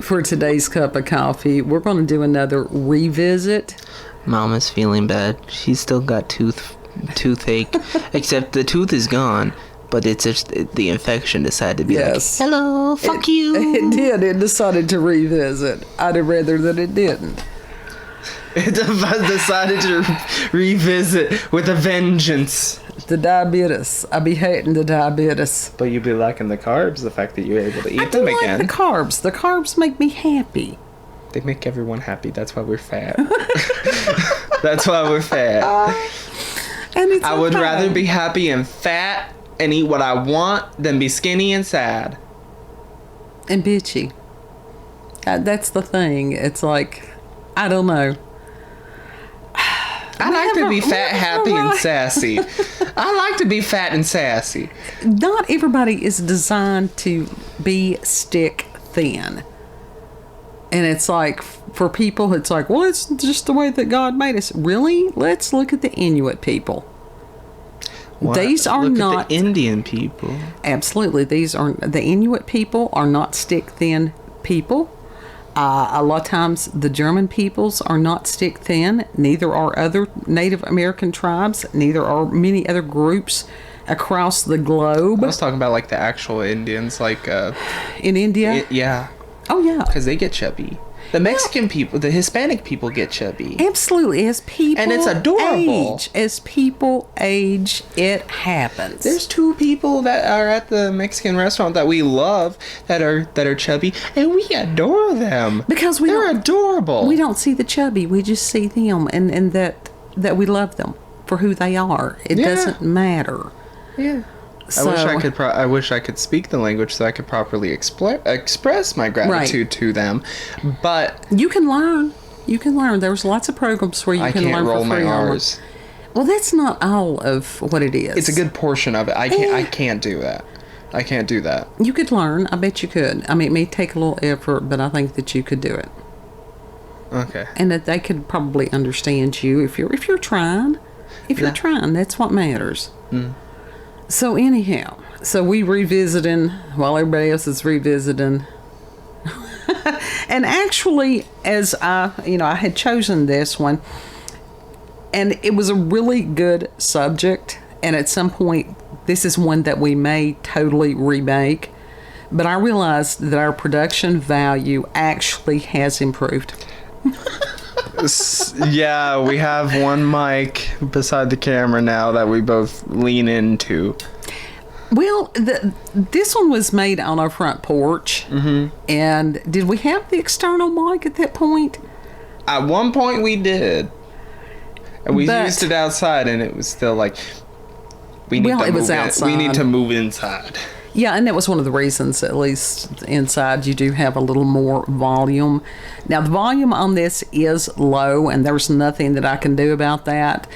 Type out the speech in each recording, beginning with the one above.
for today's cup of coffee. We're going to do another revisit. Mama's feeling bad. She's still got toothache, except the tooth is gone. But it's just the infection decided to be like, hello, fuck you. It did. It decided to revisit. I'd have rather that it didn't. It decided to revisit with a vengeance. The diabetes. I be hating the diabetes. But you be liking the carbs, the fact that you're able to eat them again. I like the carbs. The carbs make me happy. They make everyone happy. That's why we're fat. That's why we're fat. And it's I would rather be happy and fat and eat what I want than be skinny and sad. And bitchy. That's the thing. It's like, I don't know. I like to be fat, happy, and sassy. I like to be fat and sassy. Not everybody is designed to be stick thin. And it's like, for people, it's like, well, it's just the way that God made us. Really? Let's look at the Inuit people. What? These are look not at the Indian people. Absolutely. These are the Inuit people are not stick thin people. A lot of times the German peoples are not stick thin. Neither are other Native American tribes. Neither are many other groups across the globe. I was talking about like the actual Indians, like in India. Yeah. Oh yeah. Because they get chubby. The Mexican people, the Hispanic people get chubby. Absolutely. As people and it's adorable. As people age, it happens. There's two people that are at the Mexican restaurant that we love that are chubby, and we adore them. Because they're adorable. We don't see the chubby. We just see them and that we love them for who they are. It doesn't matter. Yeah. So, I wish I could speak the language so I could properly express my gratitude to them, but you can learn. There's lots of programs where you can learn for free. I can't roll my R's. Well, that's not all of what it is. It's a good portion of it. I can't do that. I can't do that. You could learn. I bet you could. I mean, it may take a little effort, but I think that you could do it. Okay. And that they could probably understand you if you're trying. If you're trying, that's what matters. Mm. So anyhow, we revisiting while everybody else is revisiting. And actually, as I had chosen this one, and it was a really good subject, and at some point, this is one that we may totally remake, but I realized that our production value actually has improved. Yeah, we have one mic beside the camera now that we both lean into. Well, this one was made on our front porch. Mm-hmm. And did we have the external mic at that point? At one point we did. And we used it outside, and it was still like, we need to move inside. Yeah, and that was one of the reasons, at least inside, you do have a little more volume. Now, the volume on this is low, and there's nothing that I can do about that.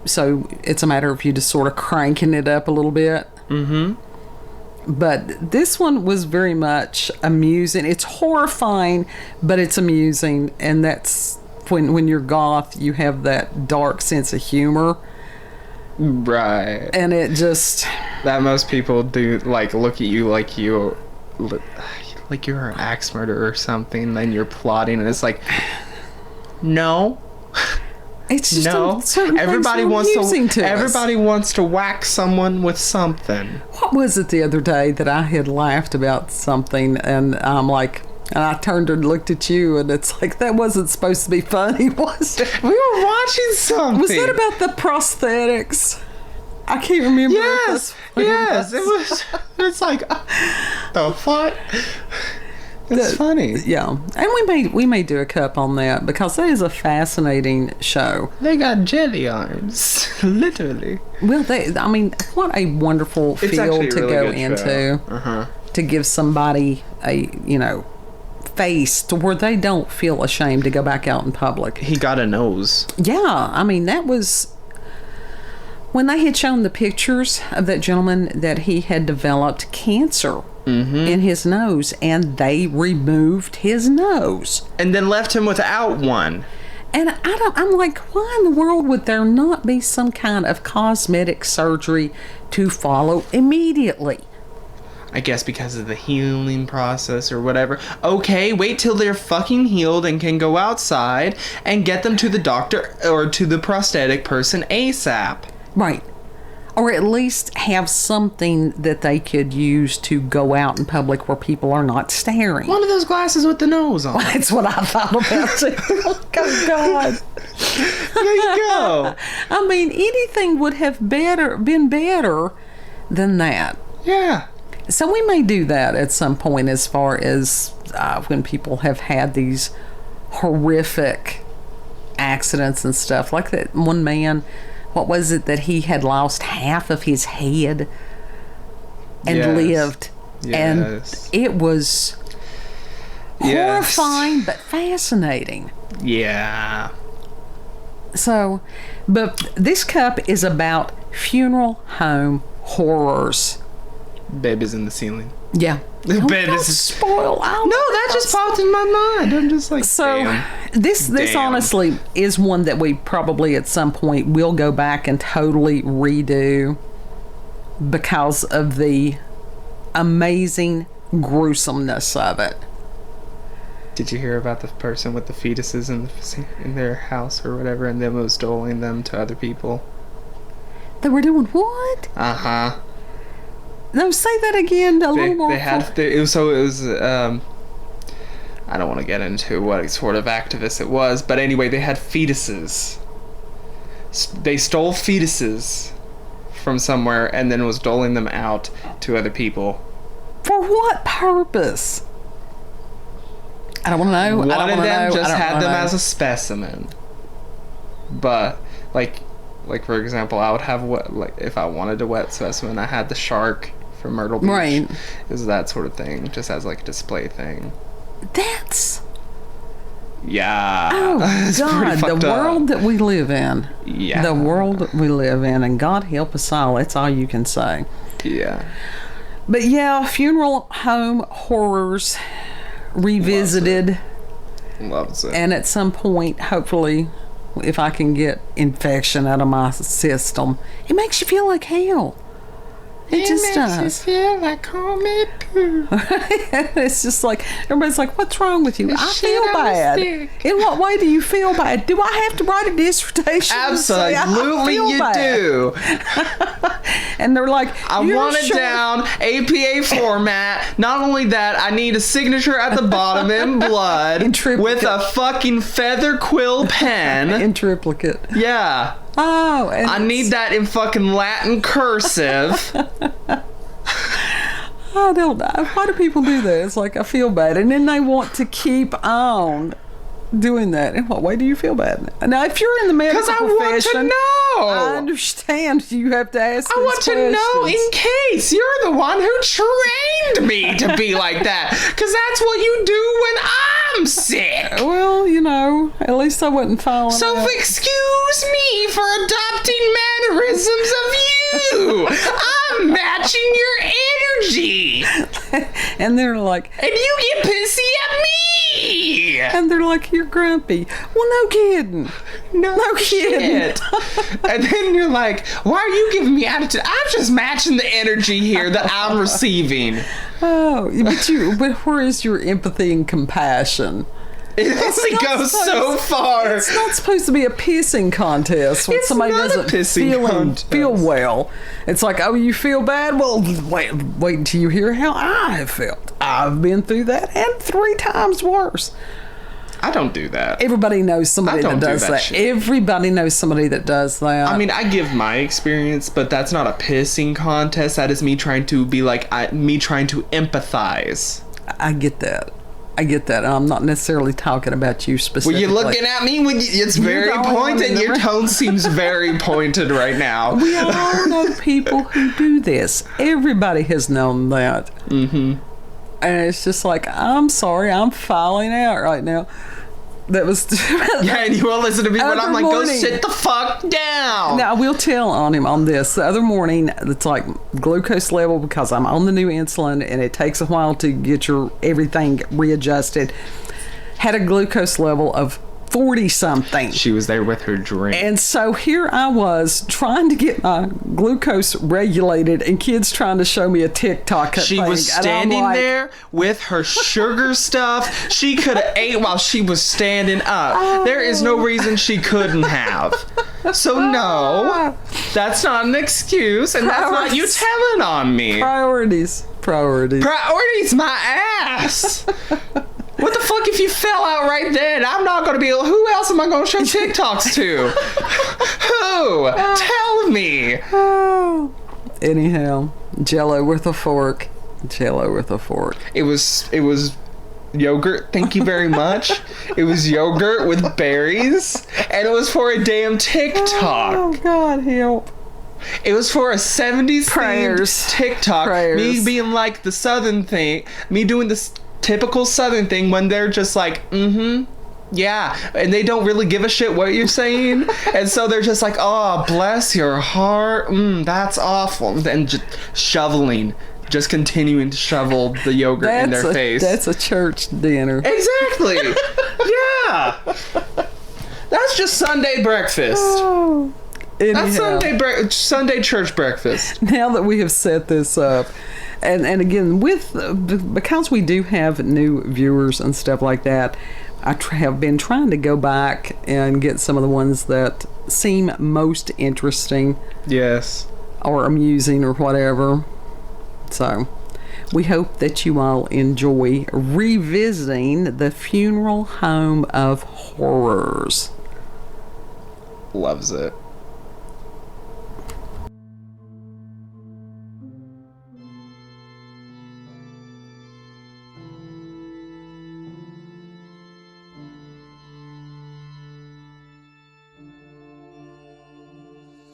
So it's a matter of you just sort of cranking it up a little bit. Mm-hmm. But this one was very much amusing. It's horrifying, but it's amusing. And that's when you're goth, you have that dark sense of humor. Right. And it just... That most people do, like, look at you like you're an axe murderer or something, and you're plotting, and it's like, no. It's just everybody wants to whack someone with something. What was it the other day that I had laughed about something, and I'm like, and I turned and looked at you, and it's like, that wasn't supposed to be funny, was it? We were watching something. Was that about the prosthetics? I can't remember. Yes, it was. It's like, the fuck? It's funny. Yeah, and we may do a cup on that, because that is a fascinating show. They got jelly arms, literally. Well, what a wonderful field to go into. To give somebody a face to where they don't feel ashamed to go back out in public. He got a nose. Yeah, that was when they had shown the pictures of that gentleman that he had developed cancer in his nose, and they removed his nose and then left him without one. And I'm like, why in the world would there not be some kind of cosmetic surgery to follow immediately? I guess because of the healing process or whatever. Okay, wait till they're fucking healed and can go outside and get them to the doctor or to the prosthetic person ASAP. Right. Or at least have something that they could use to go out in public where people are not staring. One of those glasses with the nose on. Well, that's what I thought about too. Oh, God. There you go. I mean, anything would have been better than that. Yeah. So we may do that at some point as far as when people have had these horrific accidents and stuff. Like that one man, what was it, that he had lost half of his head and lived. Yes. And it was horrifying but fascinating. Yeah. So, but this cup is about funeral home horrors. Babies in the ceiling. Yeah. Don't spoil. No, that just popped in my mind. I'm just like, so damn. This honestly is one that we probably at some point will go back and totally redo because of the amazing gruesomeness of it. Did you hear about the person with the fetuses in their house or whatever, and them was doling them to other people? They were doing what? Uh-huh. No, say that again a little more. It was I don't want to get into what sort of activist it was, but anyway, they had fetuses. They stole fetuses from somewhere and then was doling them out to other people. For what purpose? I don't want to know. One of them just had them as a specimen. But like for example, I would have if I wanted a wet specimen, I had the shark from Myrtle Beach. Right. It was that sort of thing, just as like a display thing. That's... Yeah. Oh, God, the world that we live in. Yeah. The world that we live in, and God help us all. That's all you can say. Yeah. But yeah, funeral home horrors revisited. Loves it. And at some point, hopefully, if I can get infection out of my system, it makes you feel like hell. It just does. Makes you feel like homemade poo. It's just like, everybody's like, what's wrong with you? I feel bad. In what way do you feel bad? Do I have to write a dissertation? Absolutely, you do. And they're like, I want it down APA format. Not only that, I need a signature at the bottom in blood with a fucking feather quill pen. In triplicate. Yeah. Oh, I need that in fucking Latin cursive. I don't know. Why do people do that? It's like, I feel bad. And then they want to keep on doing that. In what way do you feel bad? Now, if you're in the medical profession... Because I want to know. I understand you have to ask I want to know in case you're the one who trained me to be like that. Because that's what you do when I'm sick. Well, you know, at least I wasn't following So excuse me for adopting mannerisms of you. I'm matching your energy. And they're like... And you get pissy at me. And they're like, you're grumpy. Well, no kidding. No kidding. And then you're like, why are you giving me attitude? I'm just matching the energy here that I'm receiving. Oh, but where is your empathy and compassion? It only goes so far. It's not supposed to be a pissing contest when somebody doesn't feel well. It's like, oh, you feel bad? Well, wait until you hear how I have felt. I've been through that and 3 times worse. I don't do that. Everybody knows somebody that does that. Everybody knows somebody that does that. I mean, I give my experience, but that's not a pissing contest. That is me trying to be like, me trying to empathize. I get that. And I'm not necessarily talking about you specifically. Well, you're looking at me when it's very pointed. Your tone seems very pointed right now. We all know people who do this. Everybody has known that. Mm-hmm. And it's just like, I'm sorry, I'm falling out right now. That was... Yeah, and you won't listen to me when I'm like, go sit the fuck down. Now, I will tell on him on this. The other morning, it's like glucose level, because I'm on the new insulin, and it takes a while to get your everything readjusted. Had a glucose level of 40-something. She was there with her drink. And so here I was trying to get my glucose regulated, and kids trying to show me a TikTok thing. She was standing there with her sugar stuff. She could have ate while she was standing up. There is no reason she couldn't have. So no, that's not an excuse, and that's not you telling on me. Priorities. Priorities, my ass. What the fuck if you fell out right then? I'm not going to be able... Who else am I going to show TikToks to? Who? Tell me. Anyhow, Jell-O with a fork. It was yogurt, thank you very much. It was yogurt with berries, and it was for a damn TikTok. Oh, God, help. It was for a 70s themed TikTok. Prayers. Me being like the Southern thing. Me doing this typical Southern thing when they're just like, yeah, and they don't really give a shit what you're saying, and so they're just like, oh, bless your heart, that's awful, and just just continuing to shovel the yogurt in their face. That's a church dinner. Exactly. Yeah, that's just Sunday breakfast. Anyhow, That's Sunday church breakfast. Now that we have set this up, and again, because we do have new viewers and stuff like that, I have been trying to go back and get some of the ones that seem most interesting. Yes. Or amusing or whatever. So, we hope that you all enjoy revisiting the funeral home of horrors. Loves it.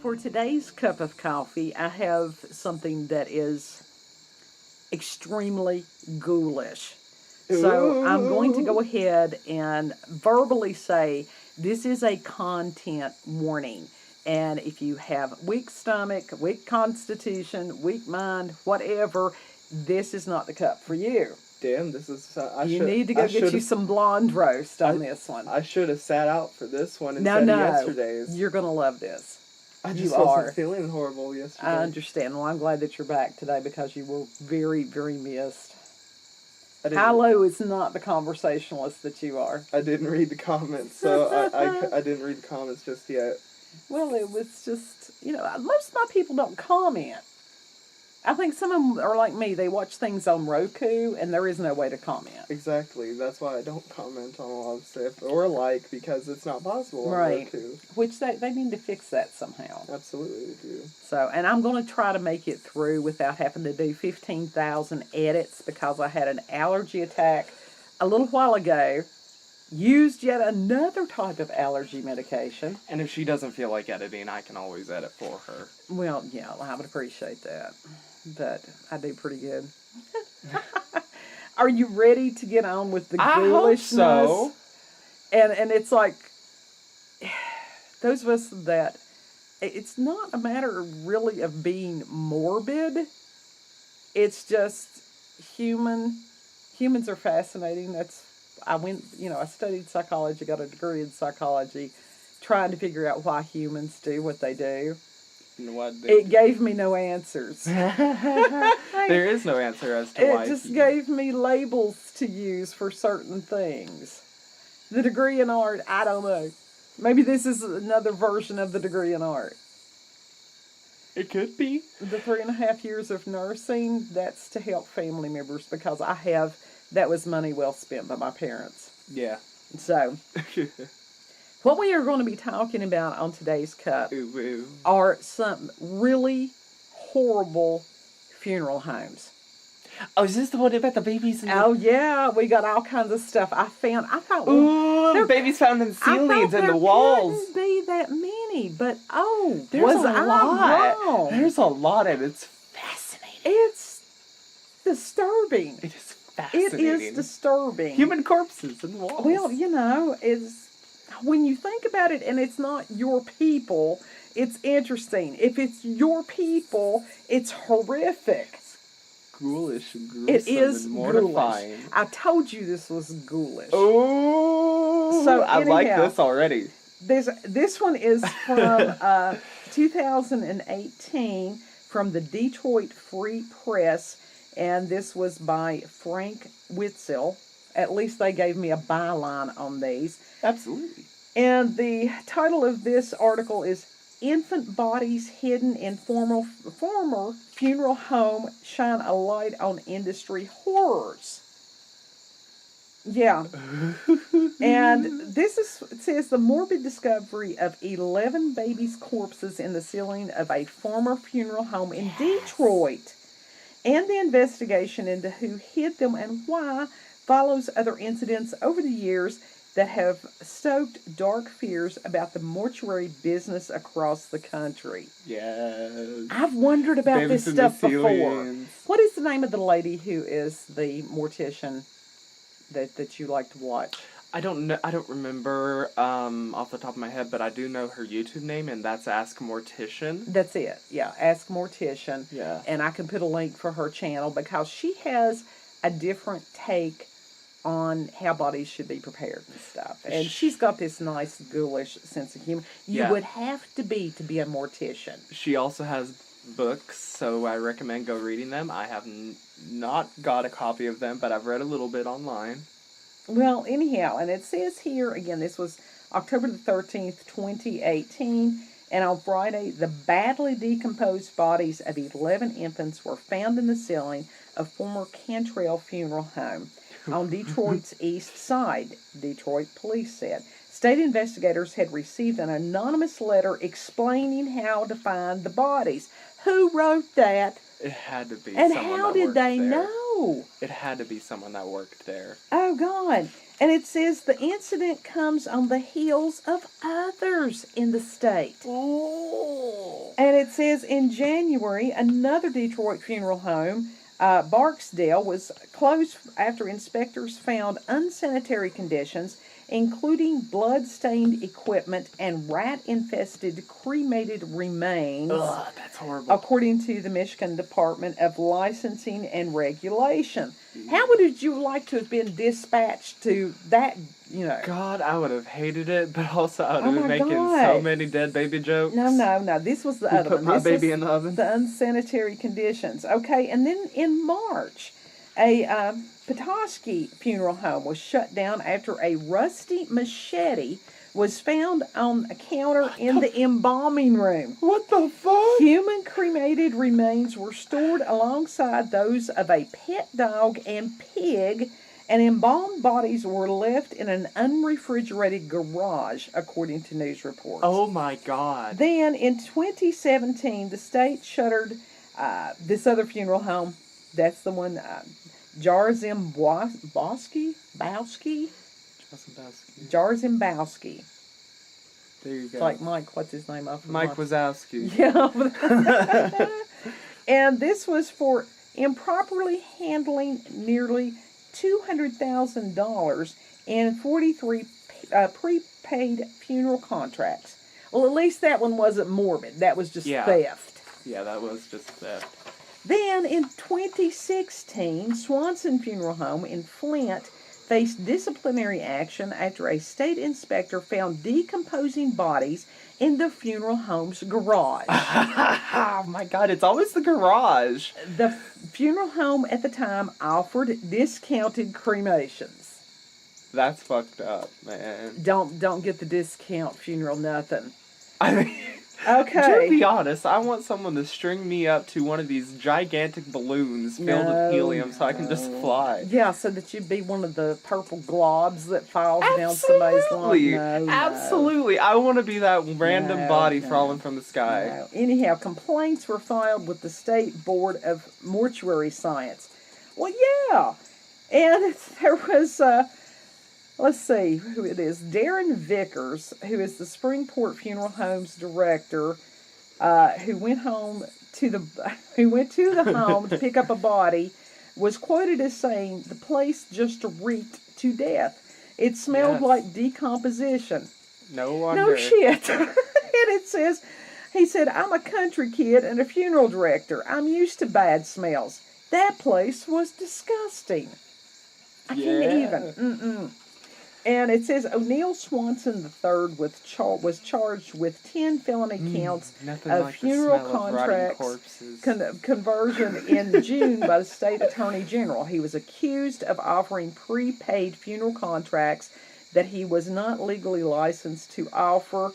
For today's cup of coffee, I have something that is extremely ghoulish. So I'm going to go ahead and verbally say this is a content warning. And if you have weak stomach, weak constitution, weak mind, whatever, this is not the cup for you. Damn, this is... You need to go get you some blonde roast on this one. I should have sat out for this one instead of yesterday's. You're going to love this. I just wasn't feeling horrible yesterday. I understand. Well, I'm glad that you're back today because you were very, very missed. Hello is not the conversationalist that you are. I didn't read the comments, so I didn't read the comments just yet. Well, it was just, most of my people don't comment. I think some of them are like me. They watch things on Roku, and there is no way to comment. Exactly. That's why I don't comment on a lot of stuff, or because it's not possible on Roku. Which they need to fix that somehow. Absolutely, they do. So, and I'm going to try to make it through without having to do 15,000 edits because I had an allergy attack a little while ago. Used yet another type of allergy medication. And if she doesn't feel like editing, I can always edit for her. Well, yeah, I would appreciate that. But I do pretty good. Are you ready to get on with the ghoulishness? I hope so. And it's like, those of us that, it's not a matter really of being morbid. It's just humans are fascinating. I studied psychology, got a degree in psychology, trying to figure out why humans do what they do. It gave me no answers. There is no answer as to why. It just gave me labels to use for certain things. The degree in art, I don't know. Maybe this is another version of the degree in art. It could be. The 3.5 years of nursing, that's to help family members because that was money well spent by my parents. Yeah. So, what we are going to be talking about on today's cup are some really horrible funeral homes. Oh, is this the one about the babies? Yeah, we got all kinds of stuff. I thought, the babies found in ceilings and the walls. There couldn't be that many, but there's a lot. Wrong? There's a lot, and it's fascinating. It's disturbing. It is fascinating. It is disturbing. Human corpses in the walls. Well, when you think about it, and it's not your people, it's interesting. If it's your people, it's horrific. ghoulish and gruesome It is and mortifying. ghoulish. I told you this was ghoulish. Oh, So I like anyhow, this already. This one is from 2018 from the Detroit Free Press, and this was by Frank Witsil. At least they gave me a byline on these. Absolutely. And the title of this article is Infant Bodies Hidden in Former Funeral Home Shine a Light on Industry Horrors. Yeah. And it says the morbid discovery of 11 babies' corpses in the ceiling of a former funeral home in Detroit, and the investigation into who hid them and why follows other incidents over the years that have stoked dark fears about the mortuary business across the country. Yes. I've wondered about Babies this in the stuff before. ceilings. What is the name of the lady who is the mortician that you like to watch? I don't know. I don't remember off the top of my head, but I do know her YouTube name, and that's Ask Mortician. That's it. Yeah, Ask Mortician. Yeah. And I can put a link for her channel because she has a different take on how bodies should be prepared and stuff. And she's got this nice, ghoulish sense of humor. You would have to be a mortician. She also has books, so I recommend go reading them. I have not got a copy of them, but I've read a little bit online. Well, anyhow, and it says here, again, this was October the 13th, 2018, and on Friday, the badly decomposed bodies of 11 infants were found in the ceiling of former Cantrell Funeral Home on Detroit's east side, Detroit police said. State investigators had received an anonymous letter explaining how to find the bodies. Who wrote that? It had to be and someone how that did worked they there. know? It had to be someone that worked there. Oh, God. And it says the incident comes on the heels of others in the state. Ooh. And it says in January, another Detroit funeral home, Barksdale, was closed after inspectors found unsanitary conditions, including blood-stained equipment and rat-infested cremated remains. Ugh, that's horrible. According to the Michigan Department of Licensing and Regulation. How would you like to have been dispatched to that, God, I would have hated it, but also I would have Oh been my making God. so many dead baby jokes. No. This was the other Put one. my This baby was in the oven. the unsanitary conditions. Okay, and then in March, a Petoskey funeral home was shut down after a rusty machete was found on a counter in the embalming room. What the fuck? Human cremated remains were stored alongside those of a pet dog and pig, and embalmed bodies were left in an unrefrigerated garage, according to news reports. Oh my God. Then, in 2017, the state shuttered this other funeral home. That's the one, Jarzembowski? Jarzembowski. There you go. It's like Mike, what's his name? Mike Wazowski. Yeah. And this was for improperly handling nearly $200,000 in 43 prepaid funeral contracts. Well, at least that one wasn't morbid. That was just theft. Yeah, that was just theft. Then, in 2016, Swanson Funeral Home in Flint faced disciplinary action after a state inspector found decomposing bodies in the funeral home's garage. Oh my God, it's always the garage. The funeral home at the time offered discounted cremations. That's fucked up, man. Don't get the discount funeral nothing. I mean, Okay. to be honest, I want someone to string me up to one of these gigantic balloons filled with helium so I can just fly. Yeah, so that you'd be one of the purple globs that falls down somebody's lawn. Absolutely. I want to be that random body falling from the sky. No. Anyhow, complaints were filed with the State Board of Mortuary Science. Well, yeah. And there was, let's see who it is. Darren Vickers, who is the Springport Funeral Home's director, who went to the home to pick up a body, was quoted as saying, "The place just reeked to death. It smelled like decomposition." No wonder. No shit. And it says, he said, "I'm a country kid and a funeral director. I'm used to bad smells. That place was disgusting. I can't even. And it says O'Neill Swanson III was charged with 10 felony counts of funeral contracts conversion in June by the state attorney general. He was accused of offering prepaid funeral contracts that he was not legally licensed to offer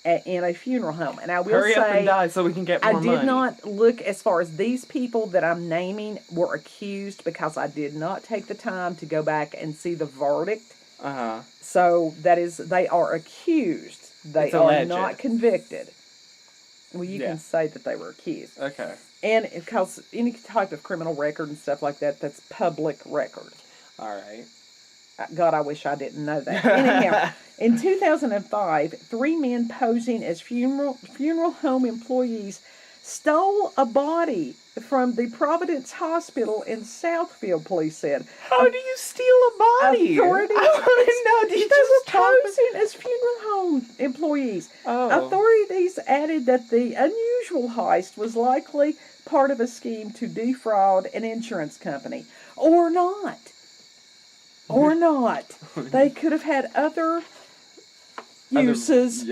in a funeral home. And I will Hurry say, up and die so we can get more money. I did not look as far as these people that I'm naming were accused, because I did not take the time to go back and see the verdict. So that is, they are accused. They are not convicted. Well, you can say that they were accused. Okay. And because any type of criminal record and stuff like that, that's public record. All right. God, I wish I didn't know that. Anyhow, in 2005, 3 men posing as funeral home employees stole a body from the Providence Hospital in Southfield, police said. How do you steal a body? Authorities, they were posing as funeral home employees. Authorities added that the unusual heist was likely part of a scheme to defraud an insurance company. Or not. They could have had other uses.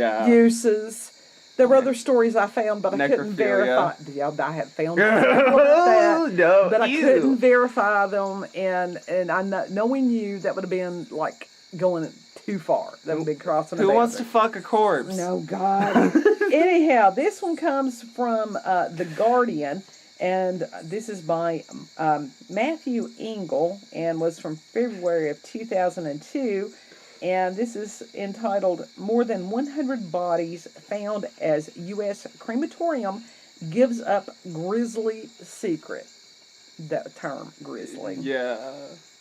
There were other stories I found, but I couldn't verify. Yeah, I have found that, but I couldn't verify them. And I knowing you, that would have been like going too far. That would have been crossing. Who wants to fuck a corpse? No, God. Anyhow, this one comes from The Guardian, and this is by Matthew Engel, and was from February of 2002. And this is entitled, More Than 100 Bodies Found as U.S. Crematorium Gives Up Grisly Secret. That term, grisly. Yeah.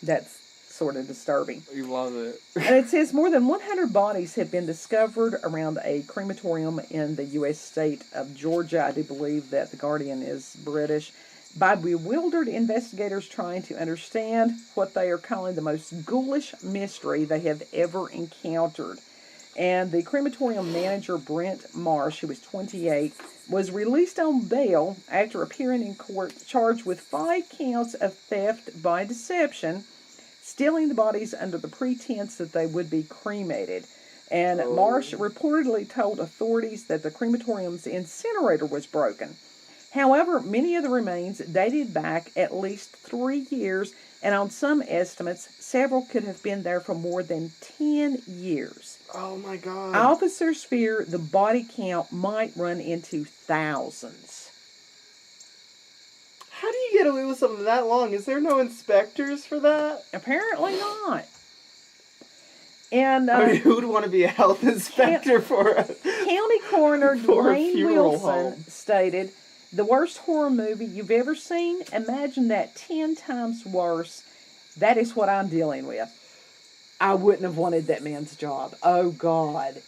That's sort of disturbing. You love it. And it says more than 100 bodies have been discovered around a crematorium in the U.S. state of Georgia. I do believe that The Guardian is British. By bewildered investigators trying to understand what they are calling the most ghoulish mystery they have ever encountered. And the crematorium manager, Brent Marsh, who was 28, was released on bail after appearing in court charged with 5 counts of theft by deception, stealing the bodies under the pretense that they would be cremated. And Marsh reportedly told authorities that the crematorium's incinerator was broken. However, many of the remains dated back at least 3 years, and on some estimates, several could have been there for more than 10 years. Oh my God. Officers fear the body count might run into thousands. How do you get away with something that long? Is there no inspectors for that? Apparently not. And who would want to be a health inspector for a County Coroner Dwayne Wilson stated, "The worst horror movie you've ever seen? Imagine that 10 times worse. That is what I'm dealing with." I wouldn't have wanted that man's job. Oh, God.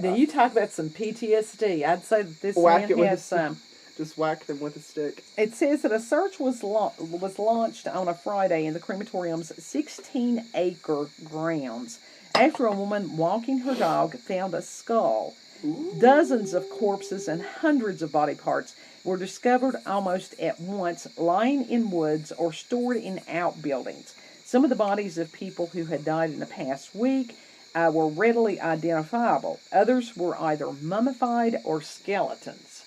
Now, you talk about some PTSD. I'd say that this man has some. Just whack them with a stick. It says that a search was launched on a Friday in the crematorium's 16-acre grounds after a woman walking her dog found a skull. Ooh. Dozens of corpses and hundreds of body parts were discovered almost at once, lying in woods or stored in outbuildings. Some of the bodies of people who had died in the past week were readily identifiable. Others were either mummified or skeletons.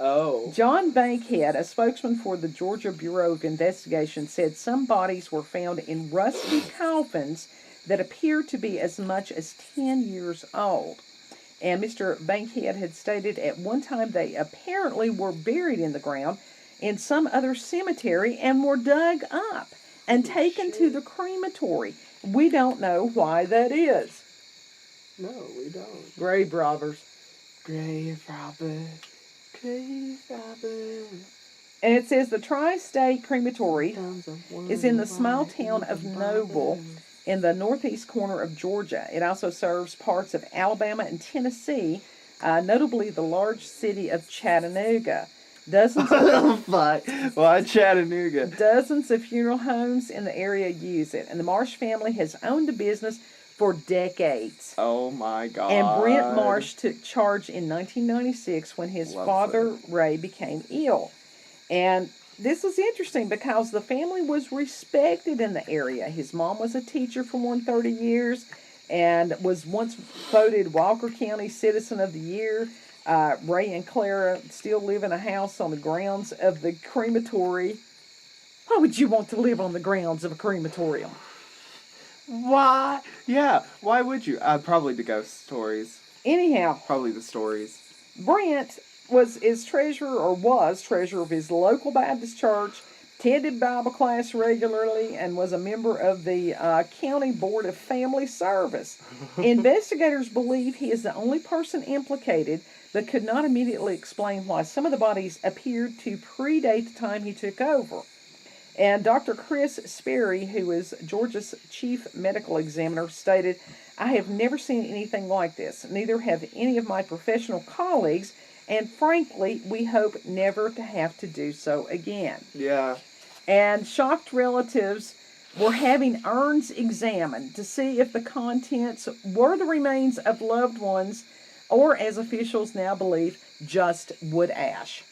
Oh. John Bankhead, a spokesman for the Georgia Bureau of Investigation, said some bodies were found in rusty coffins that appeared to be as much as 10 years old. And Mr. Bankhead had stated at one time they apparently were buried in the ground in some other cemetery and were dug up and taken to the crematory. We don't know why that is. No, we don't. Grave robbers. Grave robbers. Grave robbers. And it says the Tri-State Crematory is in the small town of Noble in the northeast corner of Georgia. It also serves parts of Alabama and Tennessee, notably the large city of Chattanooga. Dozens of Why Chattanooga? Dozens of funeral homes in the area use it, and the Marsh family has owned the business for decades. Oh my God! And Brent Marsh took charge in 1996 when his father Ray became ill, and this was interesting because the family was respected in the area. His mom was a teacher for more than 30 years and was once voted Walker County Citizen of the Year. Ray and Clara still live in a house on the grounds of the crematory. Why would you want to live on the grounds of a crematorium? Why? Yeah, why would you? Probably the ghost stories. Anyhow, Probably the stories. Brent was treasurer of his local Baptist church, attended Bible class regularly, and was a member of the County Board of Family Service. Investigators believe he is the only person implicated, but could not immediately explain why some of the bodies appeared to predate the time he took over. And Dr. Chris Sperry, who is Georgia's chief medical examiner, stated, "I have never seen anything like this. Neither have any of my professional colleagues, and frankly, we hope never to have to do so again." Yeah. And shocked relatives were having urns examined to see if the contents were the remains of loved ones, or, as officials now believe, just wood ash.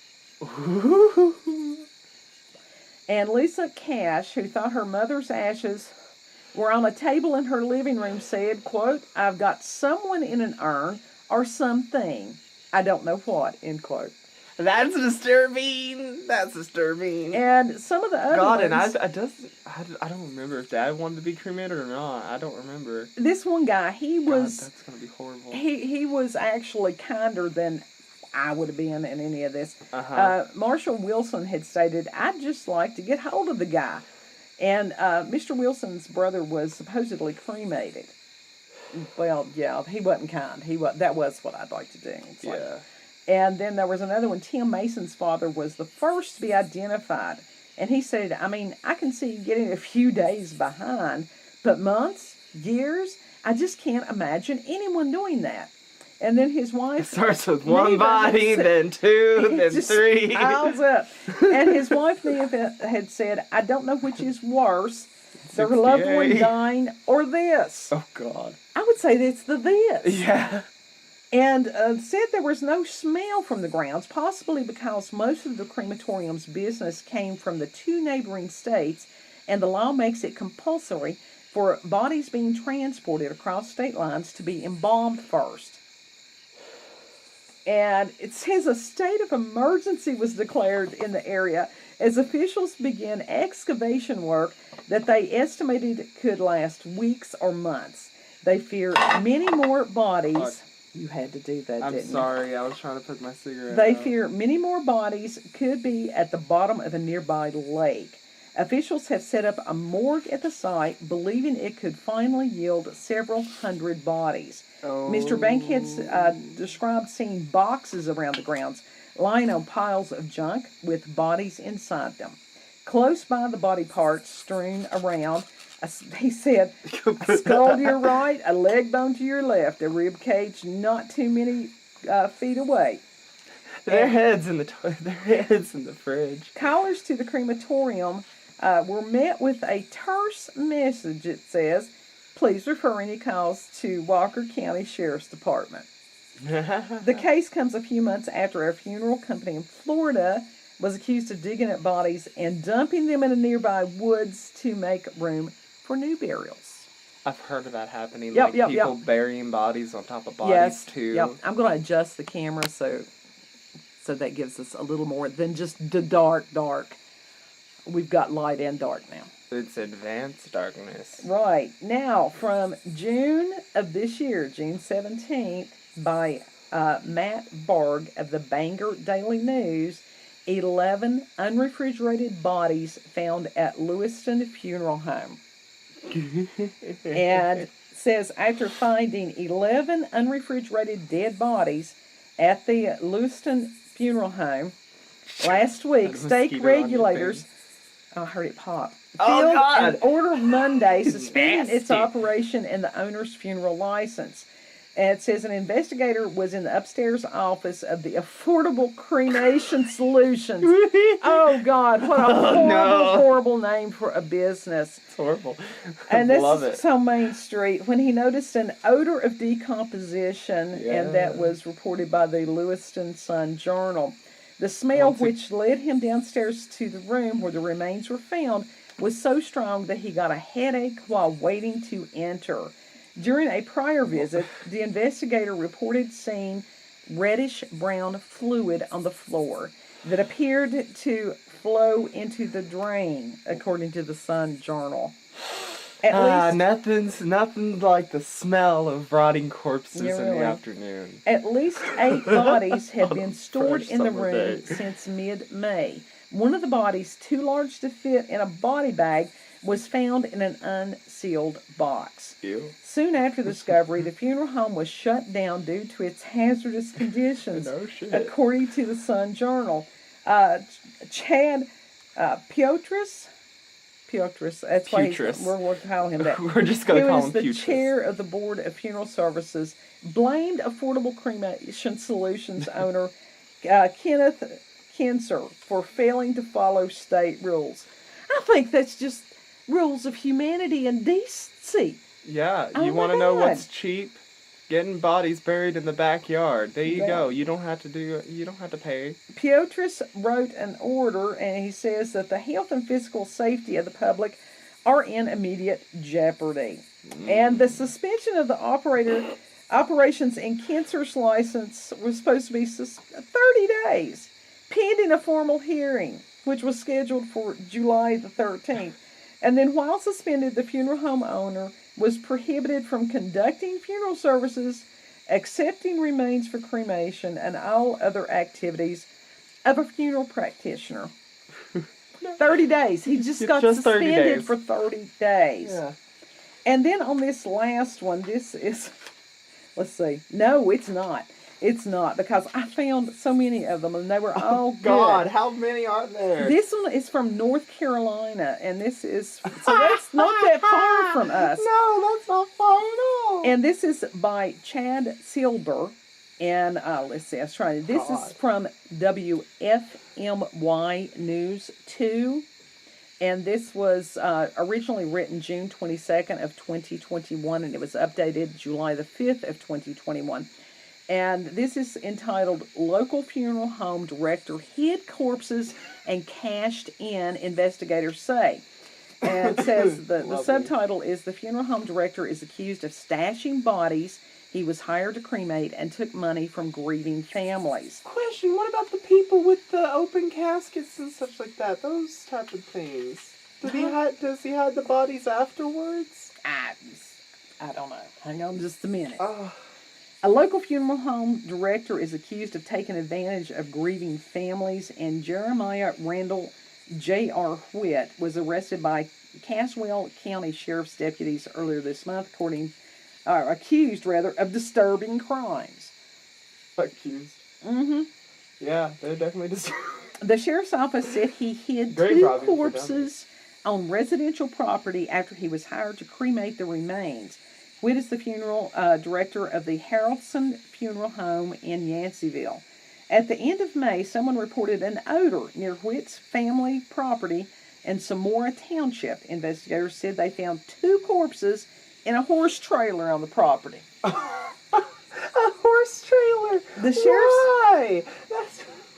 And Lisa Cash, who thought her mother's ashes were on a table in her living room, said, quote, "I've got someone in an urn or something. I don't know what," end quote. That's disturbing. That's disturbing. And some of the other God, ones, and I don't remember if Dad wanted to be cremated or not. I don't remember. this one guy, he was... God, that's gonna be horrible. He was actually kinder than I would have been in any of this. Uh-huh. Marshall Wilson had stated, "I'd just like to get hold of the guy." And Mr. Wilson's brother was supposedly cremated. Well, yeah, he wasn't kind. That was what I'd like to do. It's like, Yeah. and then there was another one. Tim Mason's father was the first to be identified. And he said, "I mean, I can see getting a few days behind, but months, years, I just can't imagine anyone doing that." And then his wife... It starts with one Neva body, had then two, it then just three. piles up. And his wife Neva had said, "I don't know which is worse, their loved one 68. dying or this." Oh, God. I would say that's the this. Yeah. And said there was no smell from the grounds, possibly because most of the crematorium's business came from the two neighboring states, and the law makes it compulsory for bodies being transported across state lines to be embalmed first. And it says a state of emergency was declared in the area as officials began excavation work that they estimated could last weeks or months. They fear many more bodies... Fuck. You had to do that, I'm didn't you? sorry. I was trying to put my cigarette They out. fear many more bodies could be at the bottom of a nearby lake. Officials have set up a morgue at the site, believing it could finally yield several hundred bodies. Oh. Mr. Bankhead's described seeing boxes around the grounds, lying on piles of junk with bodies inside them. Close by the body parts strewn around, he said, "A skull to your right, a leg bone to your left, a rib cage not too many feet away." Their heads in the fridge. Callers to the crematorium were met with a terse message. It says, "Please refer any calls to Walker County Sheriff's Department." The case comes a few months after a funeral company in Florida was accused of digging up bodies and dumping them in a nearby woods to make room for new burials. I've heard of that happening. Yep, like people burying bodies on top of bodies Yes, too. yep. I'm going to adjust the camera so that gives us a little more than just the dark. We've got light and dark now. It's advanced darkness. Right. Now, from June of this year, June 17th, by Matt Berg of the Bangor Daily News, 11 unrefrigerated bodies found at Lewiston Funeral Home. And says after finding 11 unrefrigerated dead bodies at the Lewiston Funeral Home last week, state regulators... I heard it pop. Oh, Filed God. an order Monday suspending its Nasty. operation and the owner's funeral license. And it says an investigator was in the upstairs office of the Affordable Cremation Solutions. Oh, God, what a horrible name for a business. It's horrible. And this Love is it. on Main Street when he noticed an odor of decomposition, and that was reported by the Lewiston Sun Journal. The smell which led him downstairs to the room where the remains were found was so strong that he got a headache while waiting to enter. During a prior visit, the investigator reported seeing reddish-brown fluid on the floor that appeared to flow into the drain, according to the Sun Journal. At least, nothing's like the smell of rotting corpses in the afternoon. At least 8 bodies had been stored in the room since mid-May. One of the bodies, too large to fit in a body bag, was found in an unsealed box. Ew. Soon after the discovery, the funeral home was shut down due to its hazardous conditions, according to the Sun Journal. Chad Piotrus, that's why we're calling him that. We're just going to call him Piotrus. Who is the chair of the Board of Funeral Services, blamed Affordable Cremation Solutions owner Kenneth Kinser for failing to follow state rules. I think that's just rules of humanity and decency. Yeah, you want to know what's cheap? Getting bodies buried in the backyard. There you go. You don't have to pay. Piotrus wrote an order, and he says that the health and physical safety of the public are in immediate jeopardy. And the suspension of the operations in Kinser's license was supposed to be 30 days, pending a formal hearing, which was scheduled for July the 13th. And then while suspended, the funeral home owner was prohibited from conducting funeral services, accepting remains for cremation, and all other activities of a funeral practitioner. 30 days. He just got suspended for 30 days. Yeah. And then on this last one, this is, let's see. No, it's not. It's not, because I found so many of them, and they were all good. God, how many are there? This one is from North Carolina, and this is, so that's not that far from us. No, that's not far at all. And this is by Chad Silber, and let's see, I was trying. This is from WFMY News2, and this was originally written June 22nd of 2021, and it was updated July the 5th of 2021. And this is entitled, Local Funeral Home Director Hid Corpses and Cashed In, Investigators Say. And it says, the subtitle is, The Funeral Home Director is accused of stashing bodies he was hired to cremate and took money from grieving families. Question, what about the people with the open caskets and such like that? Those type of things. Does he hide the bodies afterwards? I don't know. Hang on just a minute. A local funeral home director is accused of taking advantage of grieving families, and Jeremiah Randall J.R. Whitt was arrested by Caswell County Sheriff's deputies earlier this month, accused of disturbing crimes. Accused? Mm-hmm. Yeah, they're definitely disturbing. The sheriff's office said he hid 2 corpses on residential property after he was hired to cremate the remains. Whitt is the funeral director of the Harrelson Funeral Home in Yanceyville. At the end of May, someone reported an odor near Whitt's family property in Samora Township. Investigators said they found 2 corpses in a horse trailer on the property. A horse trailer? Why?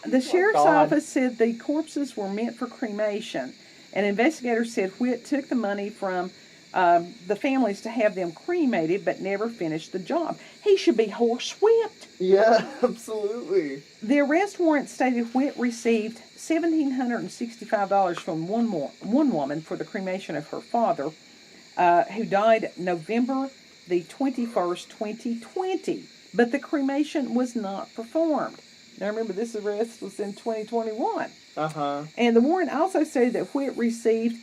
The sheriff's office said the corpses were meant for cremation, and investigators said Whitt took the money from the families to have them cremated, but never finished the job. He should be horsewhipped. Yeah, absolutely. The arrest warrant stated Whitt received $1,765 from one woman for the cremation of her father, who died November the 21st, 2020. But the cremation was not performed. Now remember, this arrest was in 2021. And the warrant also stated that Whitt received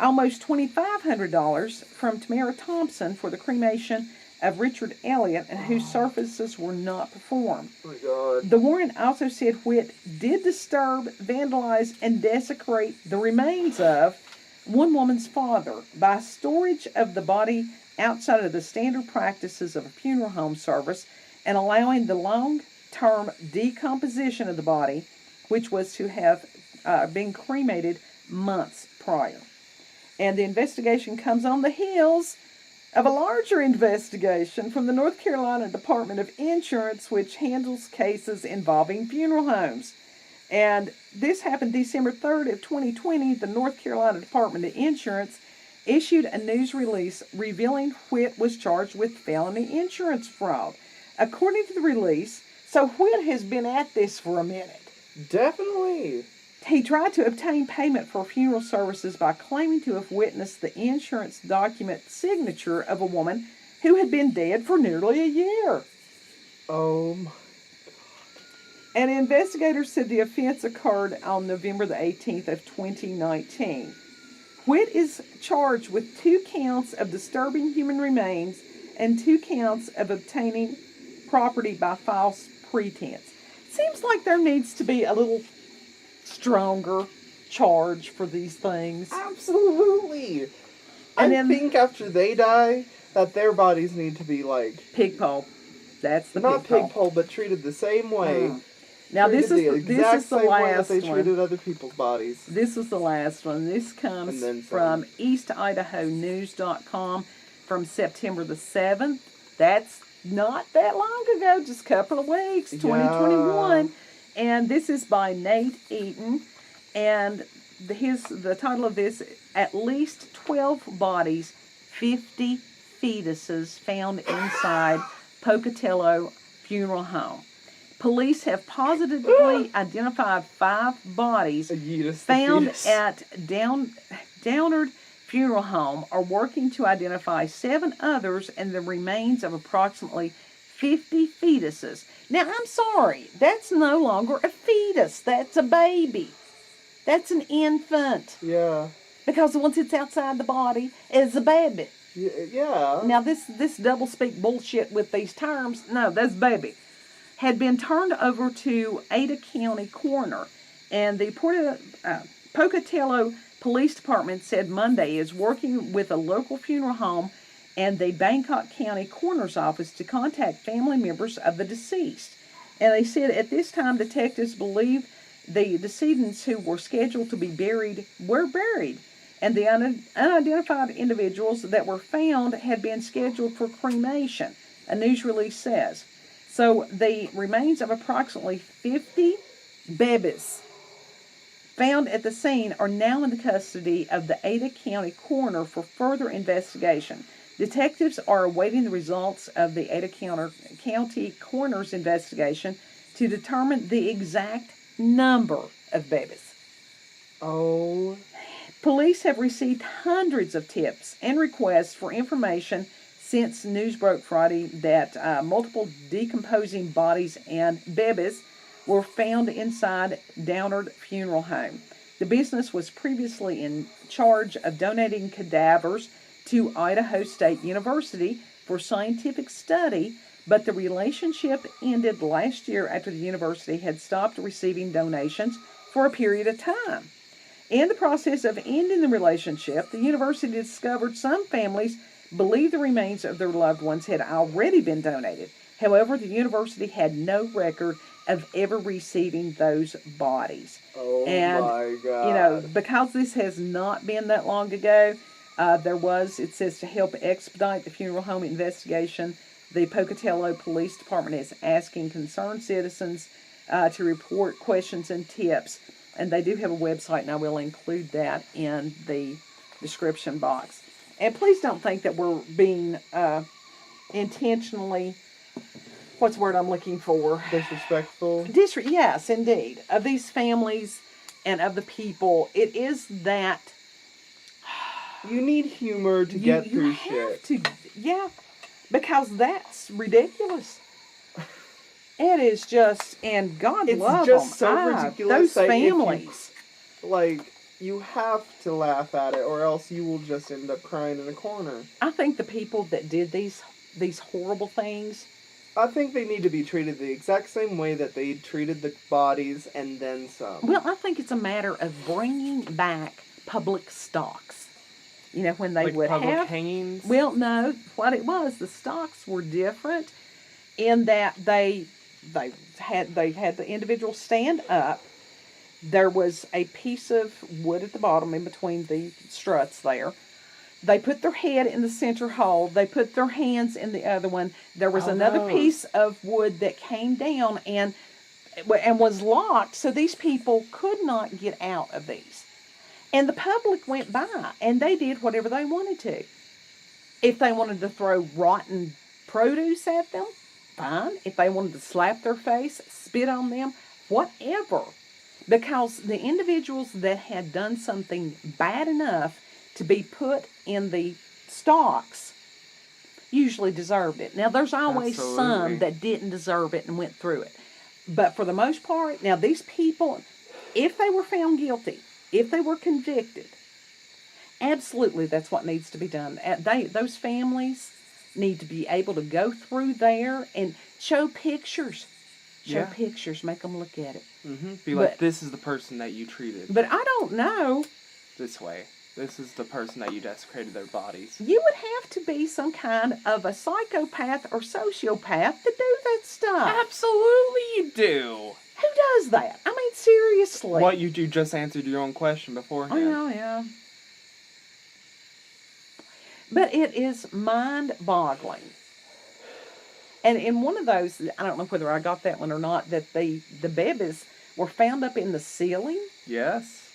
almost $2,500 from Tamara Thompson for the cremation of Richard Elliott, and whose services were not performed. Oh my God. The warrant also said Whitt did disturb, vandalize, and desecrate the remains of one woman's father by storage of the body outside of the standard practices of a funeral home service and allowing the long-term decomposition of the body, which was to have been cremated months prior. And the investigation comes on the heels of a larger investigation from the North Carolina Department of Insurance, which handles cases involving funeral homes. And this happened December 3rd of 2020. The North Carolina Department of Insurance issued a news release revealing Whit was charged with felony insurance fraud. According to the release, so Whit has been at this for a minute. Definitely. He tried to obtain payment for funeral services by claiming to have witnessed the insurance document signature of a woman who had been dead for nearly a year. Oh my. And investigators said the offense occurred on November the 18th of 2019. Whit is charged with 2 counts of disturbing human remains and 2 counts of obtaining property by false pretense. Seems like there needs to be a little stronger charge for these things. Absolutely. And I think after they die, that their bodies need to be like... Pig pole. That's the not pig pig pole, but treated the same way. Now this is the last that they one. treated other people's bodies. This is the last one. This comes from Idaho News.com from September the 7th. That's not that long ago, just a couple of weeks, 2021. And this is by Nate Eaton. And the title of this, at least 12 bodies, 50 fetuses found inside Pocatello Funeral Home. Police have positively identified 5 bodies found at Downard Funeral Home, are working to identify 7 others and the remains of approximately 50 fetuses. Now, I'm sorry, that's no longer a fetus. That's a baby. That's an infant. Yeah. Because once it's outside the body, it's a baby. Yeah. Now, this double-speak bullshit with these terms, no, that's baby, had been turned over to Ada County Coroner. And the Pocatello Police Department said Monday is working with a local funeral home and the Bangor County Coroner's Office to contact family members of the deceased. And they said at this time detectives believe the decedents who were scheduled to be buried were buried, and the unidentified individuals that were found had been scheduled for cremation, a news release says. So the remains of approximately 50 babies found at the scene are now in the custody of the Ada County Coroner for further investigation. Detectives are awaiting the results of the Ada County Coroner's investigation to determine the exact number of babies. Oh. Police have received hundreds of tips and requests for information since news broke Friday that multiple decomposing bodies and babies were found inside Downard Funeral Home. The business was previously in charge of donating cadavers to Idaho State University for scientific study, but the relationship ended last year after the university had stopped receiving donations for a period of time. In the process of ending the relationship, the university discovered some families believed the remains of their loved ones had already been donated. However, the university had no record of ever receiving those bodies. Oh, and, my God. You know, because this has not been that long ago, it says to help expedite the funeral home investigation, the Pocatello Police Department is asking concerned citizens to report questions and tips. And they do have a website, and I will include that in the description box. And please don't think that we're being intentionally, what's the word I'm looking for? Disrespectful? Yes, indeed. Of these families and of the people, it is that... You need humor to get through shit. Yeah, because that's ridiculous. It is just, and God love them. It's just so ridiculous. Those families. You have to laugh at it, or else you will just end up crying in a corner. I think the people that did these horrible things, I think they need to be treated the exact same way that they treated the bodies and then some. Well, I think it's a matter of bringing back public stocks. You know, when they would public have hangings? Well, no. What it was, the stocks were different in that they had the individual stand up. There was a piece of wood at the bottom in between the struts there. They put their head in the center hole. They put their hands in the other one. There was another piece of wood that came down, and and was locked, so these people could not get out of these. And the public went by, and they did whatever they wanted to. If they wanted to throw rotten produce at them, fine. If they wanted to slap their face, spit on them, whatever. Because the individuals that had done something bad enough to be put in the stocks usually deserved it. Now, there's always some that didn't deserve it and went through it. But for the most part, now these people, if they were found guilty, if they were convicted, absolutely that's what needs to be done. Those families need to be able to go through there and show pictures. Show pictures, make them look at it. Mm-hmm. Be like, this is the person that you treated. But I don't know. This way. This is the person that you desecrated their bodies. You would have to be some kind of a psychopath or sociopath to do that stuff. Absolutely you do. Who does that? I mean, seriously. What, you just answered your own question beforehand. Oh, yeah. But it is mind-boggling. And in one of those, I don't know whether I got that one or not, that the babies were found up in the ceiling. Yes.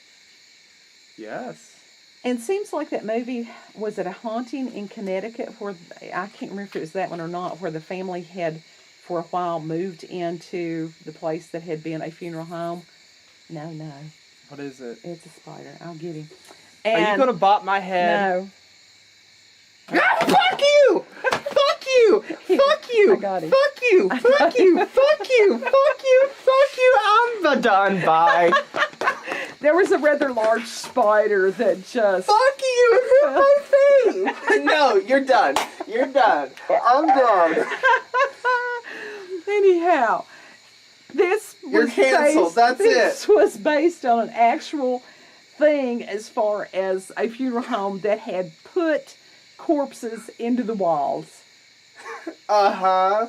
Yes. And it seems like that movie, was it A Haunting in Connecticut, where, I can't remember if it was that one or not, where the family had, for a while, moved into the place that had been a funeral home. No. What is it? It's a spider. I'll get him. Are you going to bop my head? No. Fuck you! Fuck you! Fuck you! I got him. Fuck you! Fuck you! Fuck you! Fuck you! Fuck you! I'm done. Bye. There was a rather large spider that just... Fuck you! It hit my face! No, you're done. You're done. I'm done. Anyhow, You're canceled. This was based on an actual thing as far as a funeral home that had put corpses into the walls. Uh-huh.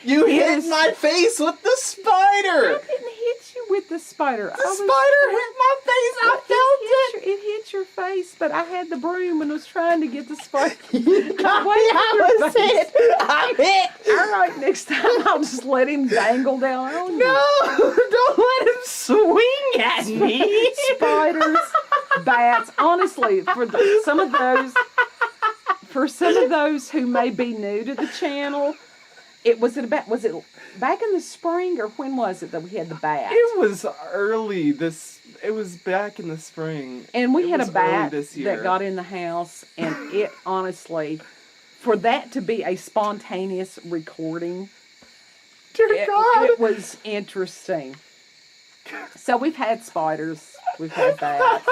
You hit my face with the spider! I didn't hit you with the spider. The spider hit my face. I felt it. It hit your face, but I had the broom and was trying to get the spider. I was hit. I'm hit. All right, next time I'll just let him dangle down on you. No, don't let him swing at me. Spiders, bats. Honestly, for some of those who may be new to the channel, was it back in the spring, or when was it that we had the bat? It was early it was back in the spring. And we had a bat that got in the house, and it honestly, for that to be a spontaneous recording, it was interesting. So we've had spiders, we've had bats.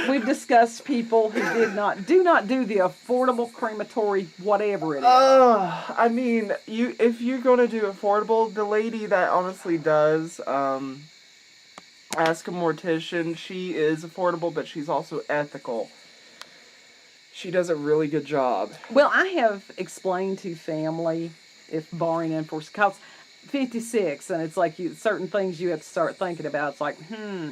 We've discussed people who do not do the affordable crematory, whatever it is. I mean, if you're gonna do affordable, the lady that honestly does, Ask a Mortician, she is affordable, but she's also ethical. She does a really good job. Well, I have explained to family, if barring unforeseen, because 56, and it's like certain things you have to start thinking about. It's like, I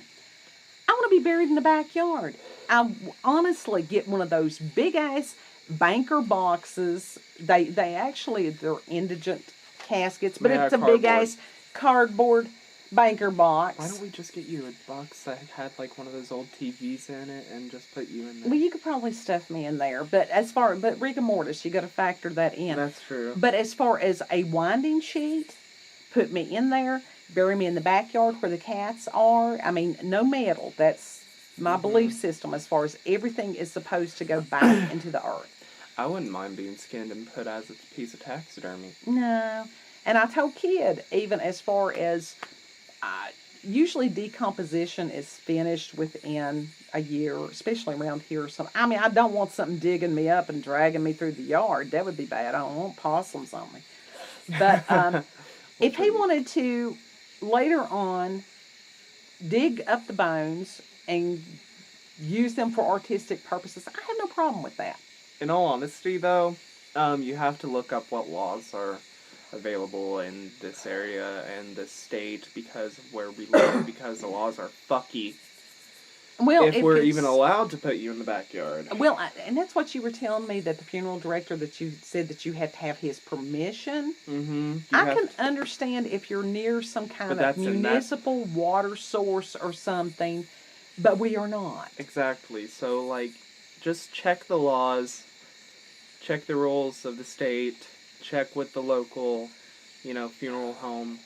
want to be buried in the backyard. I honestly get one of those big ass banker boxes. They're indigent caskets, but it's a big ass cardboard banker box. Why don't we just get you a box that had like one of those old TVs in it and just put you in there? Well, you could probably stuff me in there, but rigor mortis, you got to factor that in. That's true. But as far as a winding sheet, put me in there, bury me in the backyard where the cats are. I mean, no metal. That's my belief system as far as everything is supposed to go back into the earth. I wouldn't mind being skinned and put as a piece of taxidermy. No. And I told Kid, even as far as, usually decomposition is finished within a year, especially around here or something. I mean, I don't want something digging me up and dragging me through the yard. That would be bad. I don't want possums on me. But if he wanted to later on dig up the bones and use them for artistic purposes, I have no problem with that. In all honesty, though, you have to look up what laws are available in this area and this state because of where we live, because the laws are fucky. Well, if we're it's- even allowed to put you in the backyard. Well, and that's what you were telling me, that the funeral director, that you said that you have to have his permission. Mm-hmm. I can understand if you're near some kind But of that's in that- municipal water source or something, but we are not. Exactly. So, like, just check the laws, check the rules of the state, check with the local, funeral home.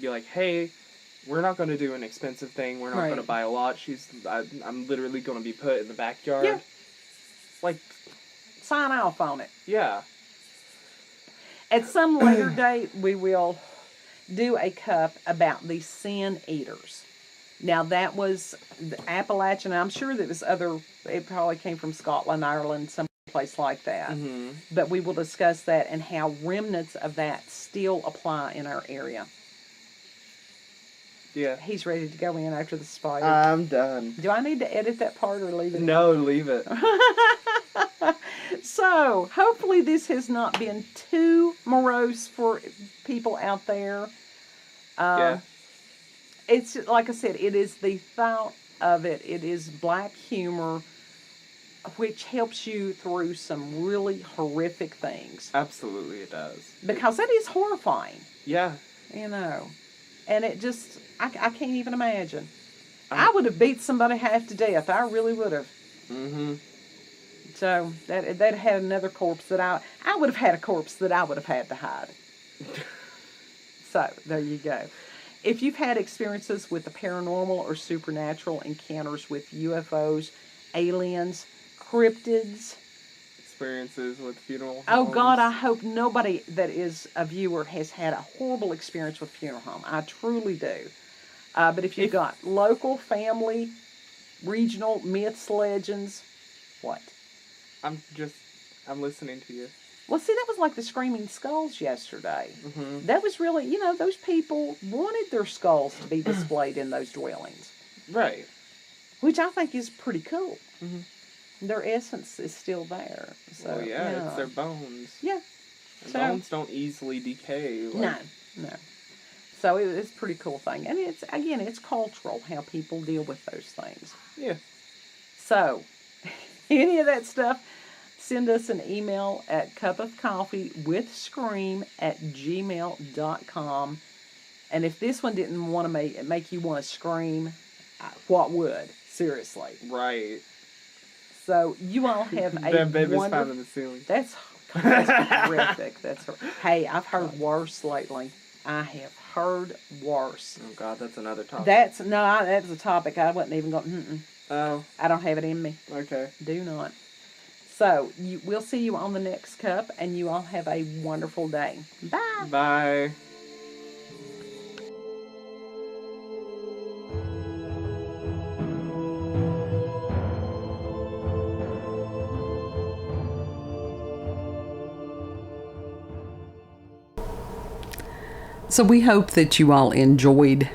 Be like, hey, we're not going to do an expensive thing. We're not Right. going to buy a lot. I'm literally going to be put in the backyard. Yeah. Like, Sign off on it. yeah. At some later date, we will do a cup about the sin eaters. Now, that was the Appalachian. I'm sure that was it probably came from Scotland, Ireland, someplace like that. Mm-hmm. But we will discuss that and how remnants of that still apply in our area. Yeah. He's ready to go in after the spider. I'm done. Do I need to edit that part or leave it? No, leave it. So, hopefully this has not been too morose for people out there. Yeah. It's, like I said, it is the thought of it. It is black humor, which helps you through some really horrific things. Absolutely it does. Because that is horrifying, Yeah. And it just, I can't even imagine. I would have beat somebody half to death. I really would have. Mm-hmm. So that had another corpse that I would have had a corpse that I would have had to hide. So there you go. If you've had experiences with the paranormal or supernatural encounters with UFOs, aliens, cryptids, Experiences with funeral oh homes. God, I hope nobody that is a viewer has had a horrible experience with funeral home. I truly do. But if you've got local, family, regional, myths, legends, what? I'm listening to you. Well, see, that was like the Screaming Skulls yesterday. Mm-hmm. That was really, those people wanted their skulls to be displayed in those dwellings, Right. which I think is pretty cool. Mhm. Their essence is still there. So, Well, yeah, it's their bones. Yeah. And So- bones don't easily decay. Like, No. So it's a pretty cool thing. And it's cultural how people deal with those things. Yeah. So, any of that stuff, send us an email at cupofcoffeewithscream@gmail.com. And if this one didn't want to make you want to scream, what would? Seriously. Right. So, you all have a That baby's found wonderful... in the ceiling. That's horrific. Hey, I've heard worse lately. I have heard worse. Oh God, that's another topic. That was a topic I wasn't even going, Oh, I don't have it in me. okay. Do not. So, we'll see you on the next cup, and you all have a wonderful day. Bye. Bye. So we hope that you all enjoyed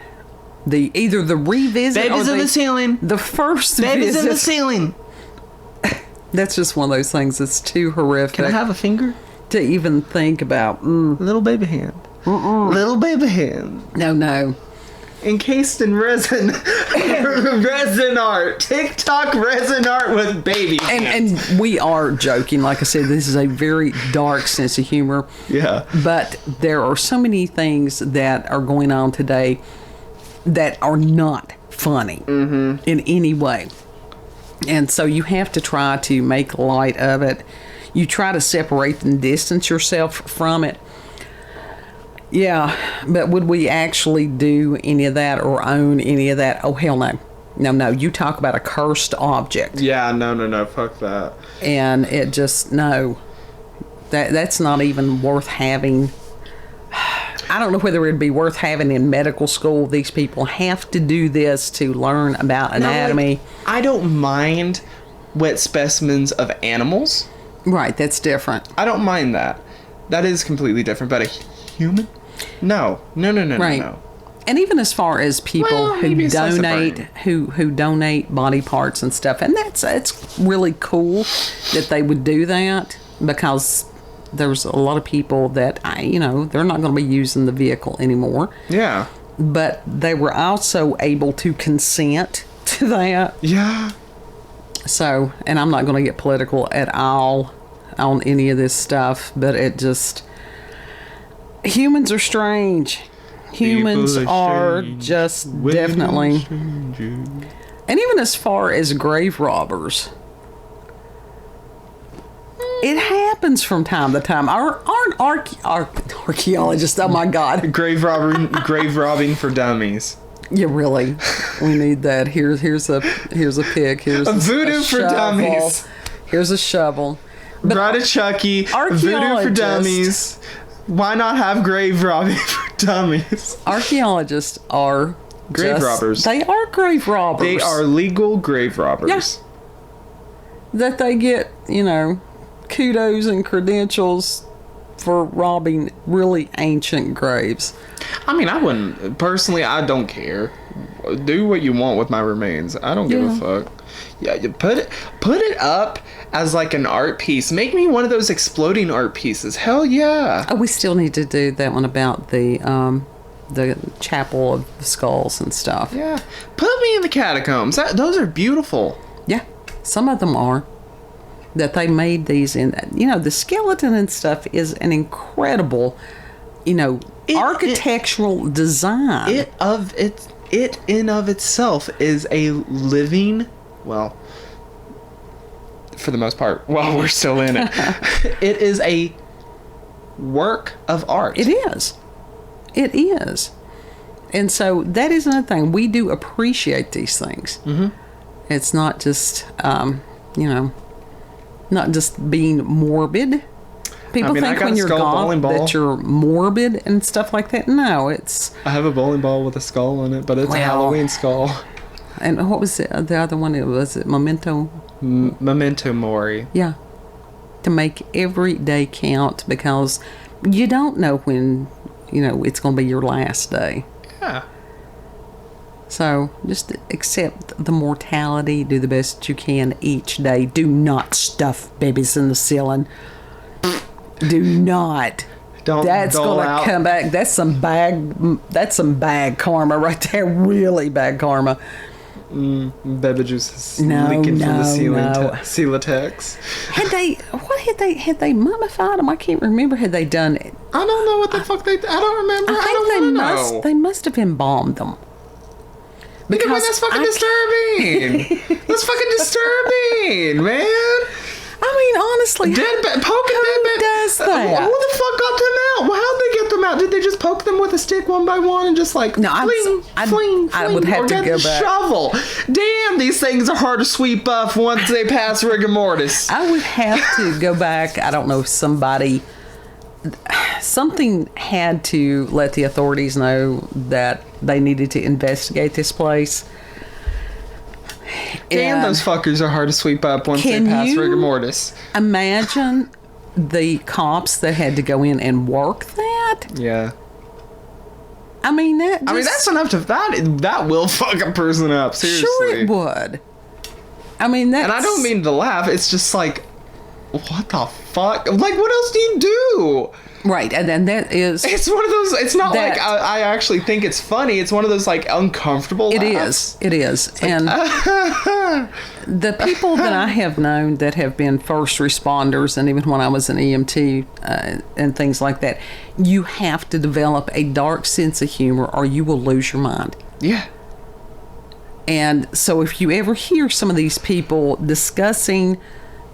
either the revisit Babies or in the ceiling. the first Babies in the visit. ceiling. That's just one of those things that's too horrific Can I have a finger? to even think about. Little baby hand. Little baby hand. No. Encased in resin. Resin art. TikTok resin art with baby hands. And we are joking. Like I said, this is a very dark sense of humor. Yeah. But there are so many things that are going on today that are not funny in any way. And so you have to try to make light of it. You try to separate and distance yourself from it. Yeah, but would we actually do any of that or own any of that? Oh, hell no. No, you talk about a cursed object. Yeah, no, fuck that. And it just, no. That's not even worth having. I don't know whether it'd be worth having in medical school. These people have to do this to learn about anatomy. Like, I don't mind wet specimens of animals. Right, that's different. I don't mind that. That is completely different. But a human? No. Right. No. And even as far as people Well, maybe who a slice of donate, brain. who donate body parts and stuff, and it's really cool that they would do that, because there's a lot of people that they're not going to be using the vehicle anymore. Yeah. But they were also able to consent to that. Yeah. So, and I'm not going to get political at all on any of this stuff, but it just, humans are strange. Humans People are are strange. just Women definitely, strangers. and even as far as grave robbers, it happens from time to time. Aren't archaeologists? Oh my God! Grave robbing for dummies. Yeah, really. We need that. Here's a pick. Here's A voodoo a for shovel. dummies. Here's a shovel. But Bride of Chucky. Voodoo for archaeologists- dummies. Why not have grave robbing for dummies? Archaeologists are Grave robbers. They are grave robbers. They are legal grave robbers. Yeah. That they get, kudos and credentials for robbing really ancient graves. I mean, I wouldn't personally. I don't care. Do what you want with my remains. I don't give a fuck. Yeah, you put it up as like an art piece. Make me one of those exploding art pieces. Hell yeah. Oh, we still need to do that one about the chapel of the skulls and stuff. Yeah. Put me in the catacombs. Those are beautiful. Yeah, some of them are. That they made these in, the skeleton and stuff is an incredible, architectural design. It in of itself is a living, well, for the most part, while we're still in it, it is a work of art. It is. It is. And so that is another thing. We do appreciate these things. Mm-hmm. It's not just, not just being morbid. People think when you're goth that you're morbid and stuff like that. No, it's... I have a bowling ball with a skull in it, but it's a Halloween skull. And what was the other one? Was it Memento? Memento Mori. Yeah. To make every day count, because you don't know when, it's going to be your last day. Yeah. So just accept the mortality. Do the best you can each day. Do not stuff babies in the ceiling. Do not. That's gonna come back. That's some bad karma right there. Really bad karma. Baby juice is leaking from the ceiling. Celotex. Had they mummified them? I can't remember. Had they done it? I don't know what the fuck they. I don't remember. I don't know. They must have embalmed them. Because that's fucking disturbing. That's fucking disturbing, man. I mean, honestly, who does that? Who the fuck got them out? Well, how'd they get them out? Did they just poke them with a stick one by one and just like fling? I would have to go back. Shovel. Damn, these things are hard to sweep up once they pass rigor mortis. I would have to go back. I don't know if something had to let the authorities know that they needed to investigate this place. Damn, And those fuckers are hard to sweep up once they pass rigor mortis. Imagine the cops that had to go in and work that. Yeah. I mean that's enough to that will fuck a person up. Seriously. Sure it would. I mean that. And I don't mean to laugh. It's just like, what the fuck? Like, what else do you do? Right, and then that is... It's one of those... It's not like I actually think it's funny. It's one of those, like, uncomfortable laughs. It is. And the people that I have known that have been first responders, and even when I was an EMT and things like that, you have to develop a dark sense of humor or you will lose your mind. Yeah. And so if you ever hear some of these people discussing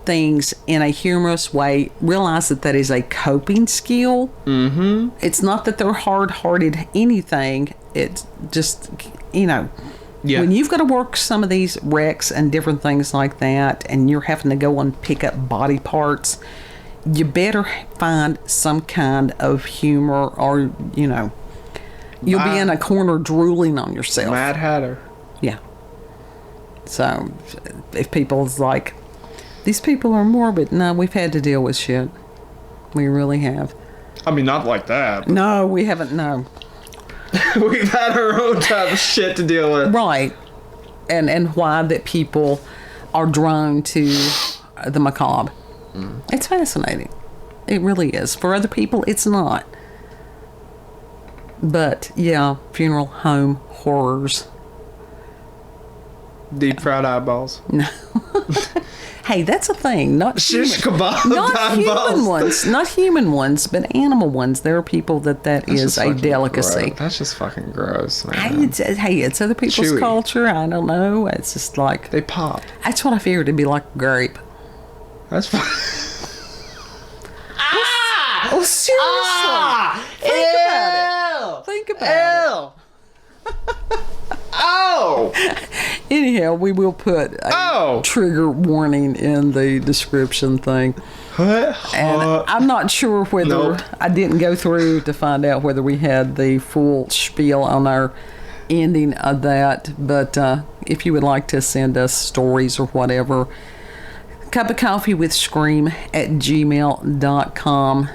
things in a humorous way, realize that is a coping skill. Mm-hmm. It's not that they're hard-hearted anything. It's just, when you've got to work some of these wrecks and different things like that, and you're having to go and pick up body parts, you better find some kind of humor or, you'll be in a corner drooling on yourself. Mad Hatter. Yeah. So if people's like, these people are morbid. No, we've had to deal with shit. We really have. I mean, not like that. No, we haven't. No. We've had our own type of shit to deal with. Right. And why that people are drawn to the macabre. Mm. It's fascinating. It really is. For other people, it's not. But, yeah, funeral home horrors. Deep fried eyeballs. Hey, that's a thing. Not Shish human, kebab not human eyeballs. ones. Not human ones, but animal ones. There are people that That's is just a fucking delicacy. gross. That's just fucking gross, man. Hey, it's other people's Chewy. culture. I don't know. It's just like They pop. that's what I figured it'd be like grape. That's fine. Oh, seriously. Think about it. Oh! Anyhow, we will put a trigger warning in the description thing. And I'm not sure whether Nope. I didn't go through to find out whether we had the full spiel on our ending of that. But if you would like to send us stories or whatever, cup of coffee with scream at gmail.com.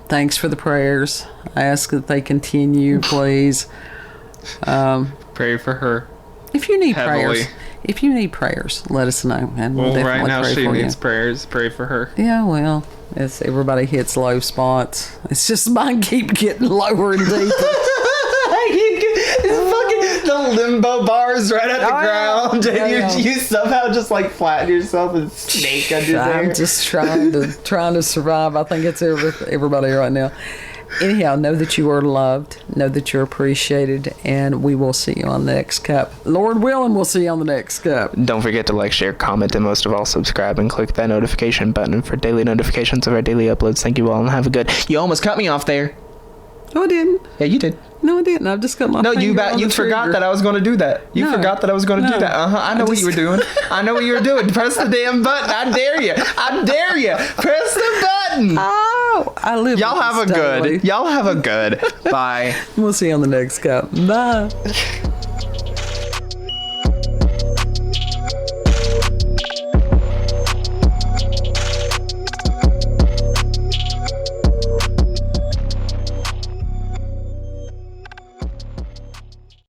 Thanks for the prayers. I ask that they continue, please. Pray for her. If you need Heavily. prayers, let us know, and we'll Well, definitely right now pray she for needs you. prayers. Pray for her. Yeah, well, as everybody hits low spots, it's just mine keep getting lower and deeper. It's fucking the limbo bars right at the ground, and you somehow just like flatten yourself and snake under there. I'm just trying to survive. I think it's everybody right now. Anyhow, know that you are loved, know that you're appreciated, and we will see you on the next cup. Lord willing, we'll see you on the next cup. Don't forget to like, share, comment, and most of all, subscribe and click that notification button for daily notifications of our daily uploads. Thank you all and have a good. You almost cut me off there. No, I didn't. Yeah, you did. No, I didn't. I've just got my No, finger on you the forgot trigger. that I was going to do that. You No. forgot that I was going to do No. that. I know what you were doing. I know what you were doing. Press the damn button. I dare you. I dare you. Press the button. Oh, I live. Y'all with have a this daily. good. Y'all have a good. Bye. We'll see you on the next cup. Bye.